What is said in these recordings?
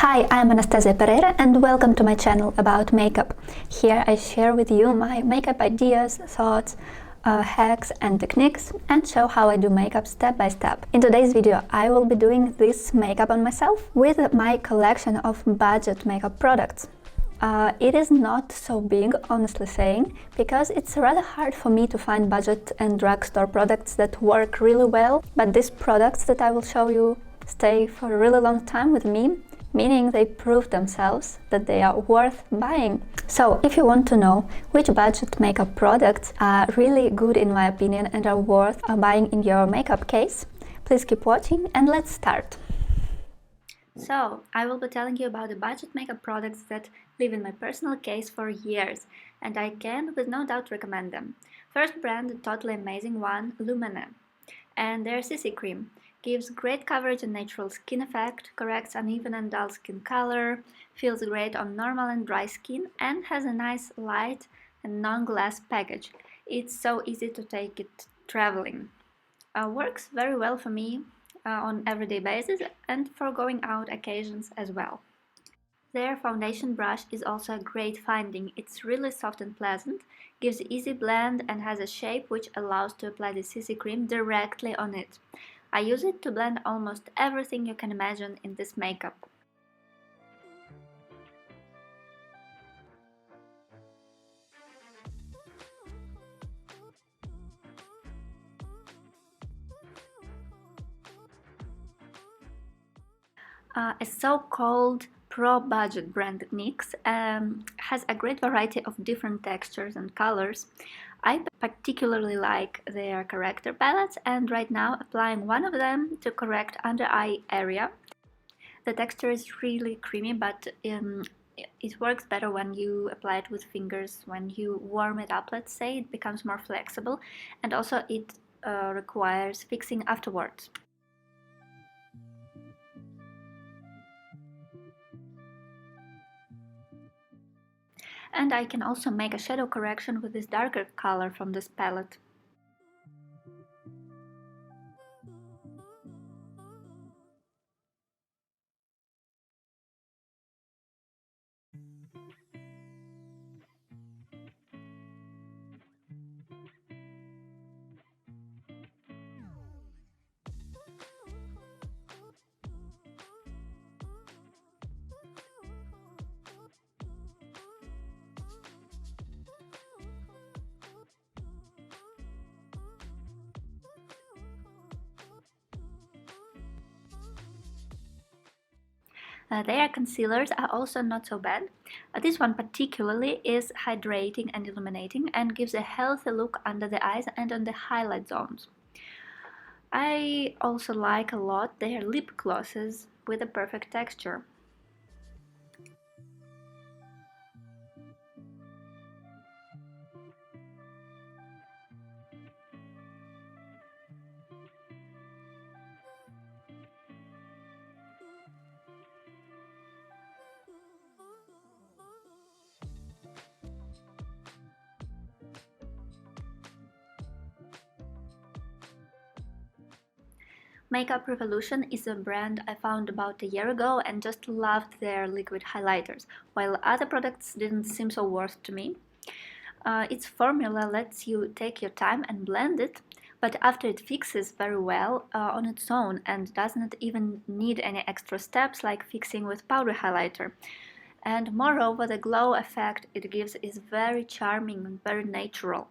Hi, I'm Anastasia Pereira and welcome to my channel about makeup. Here I share with you my makeup ideas, thoughts, hacks and techniques and show how I do makeup step by step. In today's video I will be doing this makeup on myself with my collection of budget makeup products. It is not so big, honestly saying, because it's rather hard for me to find budget and drugstore products that work really well, but these products that I will show you stay for a really long time with me, meaning they prove themselves that they are worth buying. So if you want to know which budget makeup products are really good in my opinion and are worth buying in your makeup case, please keep watching and let's start. So I will be telling you about the budget makeup products that live in my personal case for years, and I can with no doubt recommend them. First brand, the totally amazing one, Lumene, and their CC cream. Gives great coverage and natural skin effect, corrects uneven and dull skin color, feels great on normal and dry skin, and has a nice light and non-glass package. It's so easy to take it traveling. Works very well for me on everyday basis and for going out occasions as well. Their foundation brush is also a great finding. It's really soft and pleasant, gives easy blend and has a shape which allows to apply the CC cream directly on it. I use it to blend almost everything you can imagine in this makeup. A so-called pro-budget brand NYX has a great variety of different textures and colors. I particularly like their corrector palettes and right now applying one of them to correct under eye area. The texture is really creamy, but it works better when you apply it with fingers. When you warm it up, let's say, it becomes more flexible, and also it requires fixing afterwards. And I can also make a shadow correction with this darker color from this palette. Their concealers are also not so bad. This one particularly is hydrating and illuminating and gives a healthy look under the eyes and on the highlight zones. I also like a lot their lip glosses with a perfect texture. Makeup Revolution is a brand I found about a year ago and just loved their liquid highlighters, while other products didn't seem so worth to me. Its formula lets you take your time and blend it, but after it fixes very well on its own and doesn't even need any extra steps like fixing with powder highlighter. And moreover, the glow effect it gives is very charming and very natural.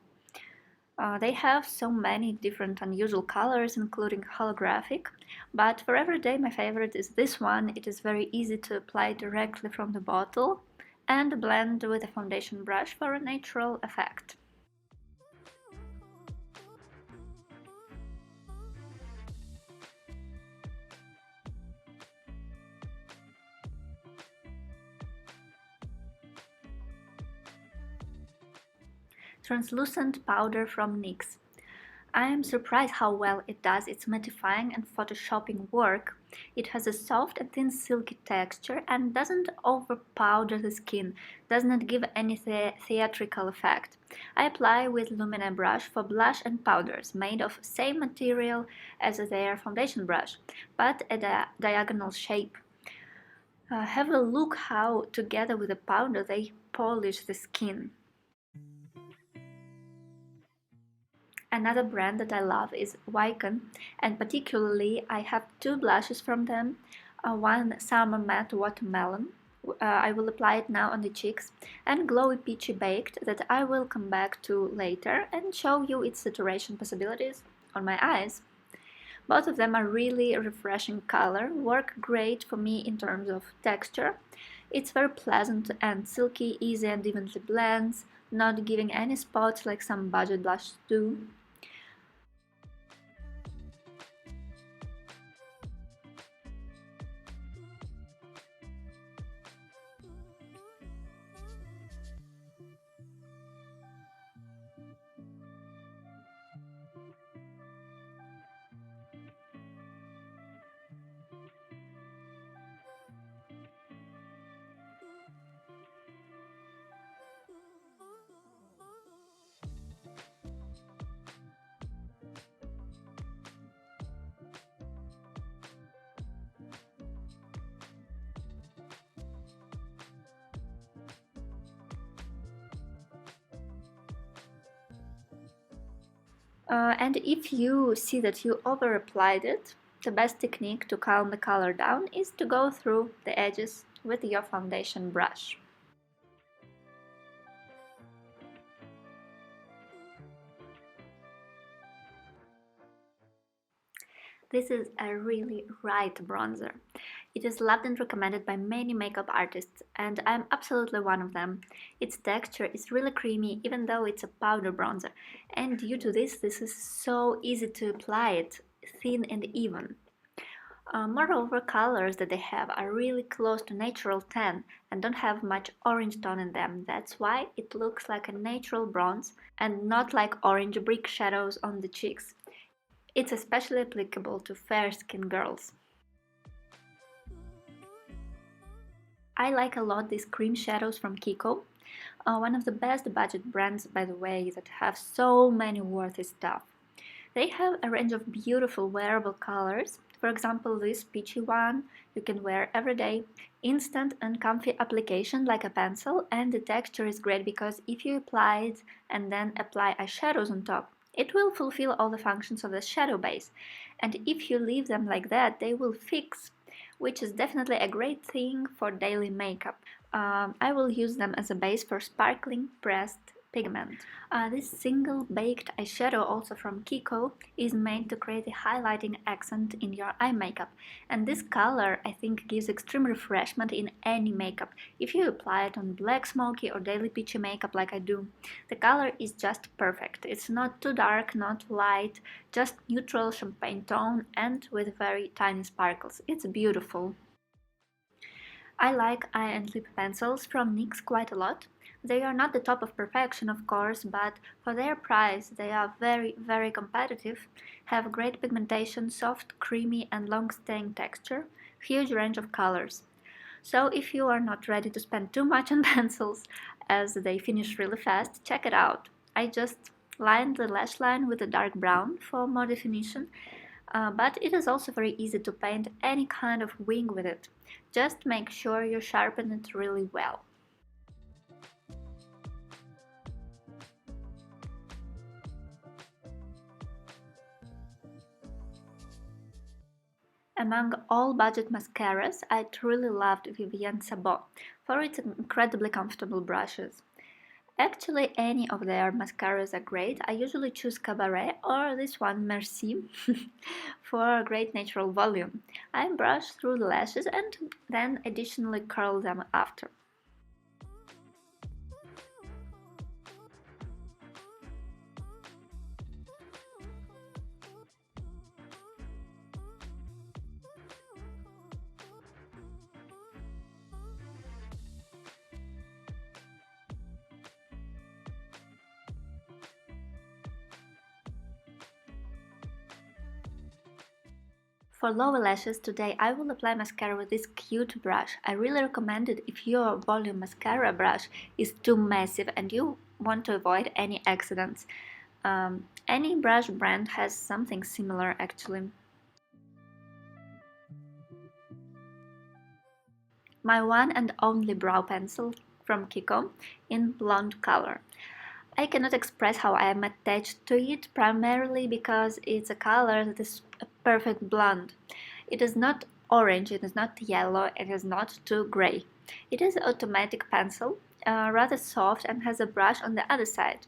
They have so many different unusual colors, including holographic, but for everyday my favorite is this one. It is very easy to apply directly from the bottle and blend with a foundation brush for a natural effect. Translucent powder from NYX. I am surprised how well it does its mattifying and photoshopping work. It has a soft and thin silky texture and doesn't overpowder the skin, does not give any theatrical effect. I apply with Lumene brush for blush and powders, made of same material as their foundation brush, but at a diagonal shape. Have a look how, together with the powder, they polish the skin. Another brand that I love is Wycon, and particularly I have two blushes from them. One Summer Matte Watermelon, I will apply it now on the cheeks, and Glowy Peachy Baked that I will come back to later and show you its saturation possibilities on my eyes. Both of them are really refreshing color, work great for me in terms of texture. It's very pleasant and silky, easy and evenly blends, not giving any spots like some budget blushes do. And if you see that you over applied it, the best technique to calm the color down is to go through the edges with your foundation brush. This is a really right bronzer. It is loved and recommended by many makeup artists, and I'm absolutely one of them. Its texture is really creamy even though it's a powder bronzer, and due to this is so easy to apply it, thin and even. Moreover, colors that they have are really close to natural tan and don't have much orange tone in them. That's why it looks like a natural bronze and not like orange brick shadows on the cheeks. It's especially applicable to fair-skinned girls. I like a lot these cream shadows from Kiko, one of the best budget brands, by the way, that have so many worthy stuff. They have a range of beautiful wearable colors. For example, this peachy one you can wear every day. Instant and comfy application like a pencil, and the texture is great because if you apply it and then apply eyeshadows on top, it will fulfill all the functions of the shadow base. And if you leave them like that, they will fix, which is definitely a great thing for daily makeup. I will use them as a base for sparkling pressed pigment. This single baked eyeshadow, also from Kiko, is made to create a highlighting accent in your eye makeup, and this color I think gives extreme refreshment in any makeup. If you apply it on black smoky or daily peachy makeup like I do, the color is just perfect. It's not too dark, not light, just neutral champagne tone and with very tiny sparkles. It's beautiful. I like eye and lip pencils from NYX quite a lot. They are not the top of perfection, of course, but for their price they are very competitive, have great pigmentation, soft, creamy and long-staying texture, huge range of colors. So if you are not ready to spend too much on pencils, as they finish really fast, check it out. I just lined the lash line with a dark brown for more definition, but it is also very easy to paint any kind of wing with it. Just make sure you sharpen it really well. Among all budget mascaras, I truly loved Vivienne Sabo for its incredibly comfortable brushes. Actually, any of their mascaras are great. I usually choose Cabaret or this one, Merci, for great natural volume. I brush through the lashes and then additionally curl them after. For lower lashes today I will apply mascara with this cute brush. I really recommend it if your volume mascara brush is too massive and you want to avoid any accidents. Any brush brand has something similar actually. my one and only brow pencil from Kiko in blonde color. I cannot express how I am attached to it, primarily because it's a color that is a perfect blonde. It is not orange, it is not yellow, it is not too gray. It is an automatic pencil, rather soft, and has a brush on the other side,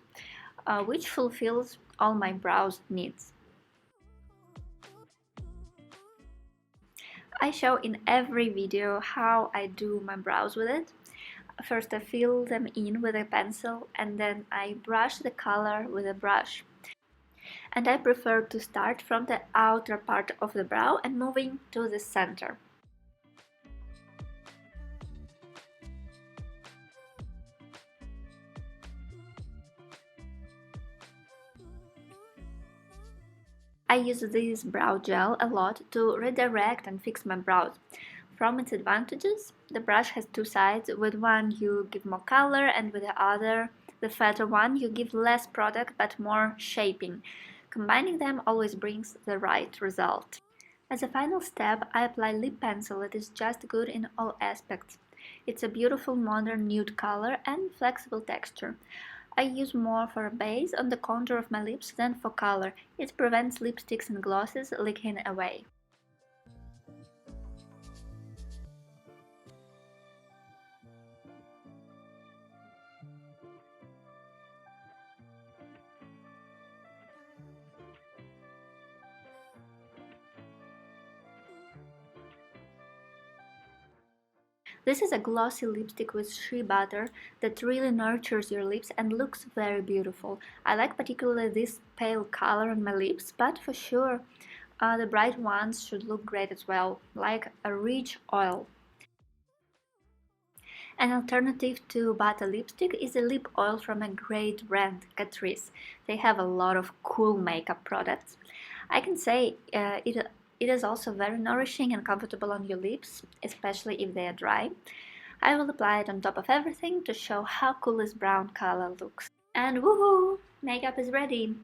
which fulfills all my brows needs. I show in every video how I do my brows with it. First I fill them in with a pencil and then I brush the color with a brush. And I prefer to start from the outer part of the brow and moving to the center. I use this brow gel a lot to redirect and fix my brows. From its advantages, the brush has two sides. With one you give more color and with the other, the fatter one, you give less product but more shaping. Combining them always brings the right result. As a final step, I apply lip pencil that is just good in all aspects. It's a beautiful modern nude color and flexible texture. I use more for a base on the contour of my lips than for color. It prevents lipsticks and glosses leaking away. This is a glossy lipstick with shea butter that really nurtures your lips and looks very beautiful. I like particularly this pale color on my lips, but for sure the bright ones should look great as well, like a rich oil. An alternative to butter lipstick is a lip oil from a great brand, Catrice. They have a lot of cool makeup products. I can say it is also very nourishing and comfortable on your lips, especially if they are dry. I will apply it on top of everything to show how cool this brown color looks. And woohoo! Makeup is ready!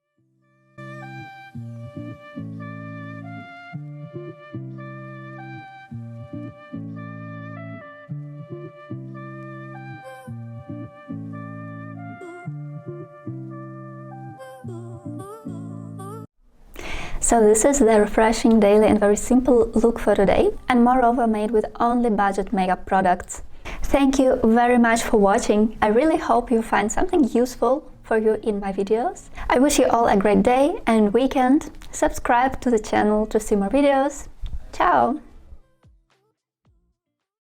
So this is the refreshing, daily and very simple look for today, and moreover made with only budget makeup products. Thank you very much for watching. I really hope you find something useful for you in my videos. I wish you all a great day and weekend. Subscribe to the channel to see more videos. Ciao!